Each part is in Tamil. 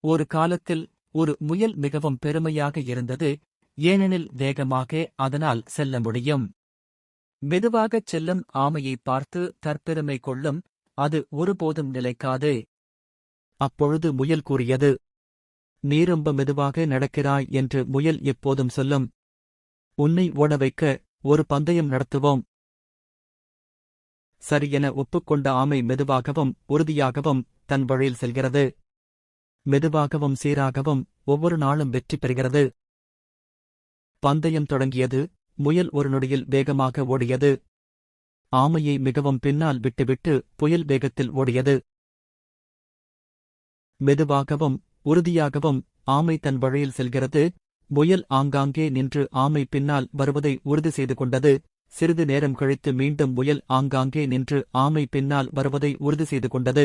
ஒரு காலத்தில் ஒரு முயல் மிகவும் பெருமையாக இருந்தது, ஏனெனில் வேகமாக அதனால் செல்ல முடியும். மெதுவாகச் செல்லும் ஆமையைப் பார்த்து தற்பெருமை கொள்ளும், அது ஒருபோதும் நிலைக்காது. அப்பொழுது முயல் கூறியது, "நீ ரொம்ப மெதுவாக நடக்கிறாய்" என்று முயல் எப்போதும் சொல்லும். "உன்னை ஓட வைக்க ஒரு பந்தயம் நடத்துவோம்." சரியென ஒப்புக்கொண்ட ஆமை மெதுவாகவும் உறுதியாகவும் தன் வழியில் செல்கிறது. மெதுவாகவும் சீராகவும் ஒவ்வொரு நாளும் வெற்றி பெறுகிறது. பந்தயம் தொடங்கியது. முயல் ஒரு நொடியில் வேகமாக ஓடியது. ஆமையை மிகவும் பின்னால் விட்டுவிட்டு புயல் வேகத்தில் ஓடியது. மெதுவாகவும் உறுதியாகவும் ஆமை தன் வழியில் செல்கிறது. முயல் ஆங்காங்கே நின்று ஆமை பின்னால் வருவதை உறுதி செய்து கொண்டது. சிறிது நேரம் கழித்து மீண்டும் முயல் ஆங்காங்கே நின்று ஆமை பின்னால் வருவதை உறுதி செய்து கொண்டது.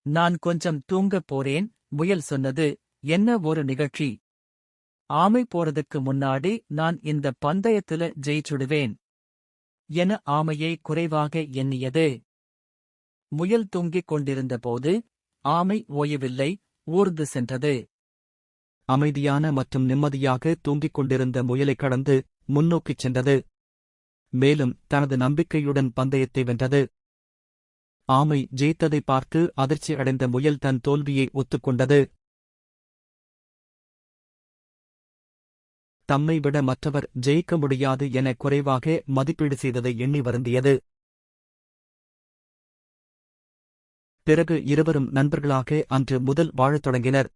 "நான் கொஞ்சம் தூங்கப் போறேன்," முயல் சொன்னது. "என்ன ஒரு நிகழ்ச்சி! ஆமை போறதுக்கு முன்னாடி நான் இந்த பந்தயத்துல ஜெயிச்சுடுவேன்" என ஆமையை குறைவாக எண்ணியது. முயல் தூங்கிக் கொண்டிருந்தபோது ஆமை ஓயவில்லை, ஊர்ந்து சென்றது. அமைதியான மற்றும் நிம்மதியாக தூங்கிக் கொண்டிருந்த முயலை கடந்து முன்னோக்கிச் சென்றது. மேலும் தனது நம்பிக்கையுடன் பந்தயத்தை வென்றது. ஆமை ஜெயித்ததை பார்த்து அதிர்ச்சி அடைந்த முயல் தன் தோல்வியை ஒத்துக்கொண்டது. தம்மை விட மற்றவர் ஜெயிக்க முடியாது என குறைவாக மதிப்பீடு செய்ததை எண்ணி வருந்தியது. பிறகு இருவரும் நண்பர்களாக அன்று முதல் வாழத் தொடங்கினர்.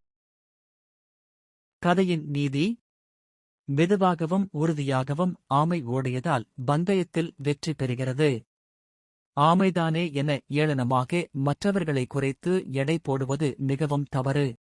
கதையின் நீதி: மெதுவாகவும் உறுதியாகவும் ஆமை ஓடியதால் பந்தயத்தில் வெற்றி பெறுகிறது. ஆமைதானே என ஏளனமாக மற்றவர்களை குறைத்து எடை போடுவது மிகவும் தவறு.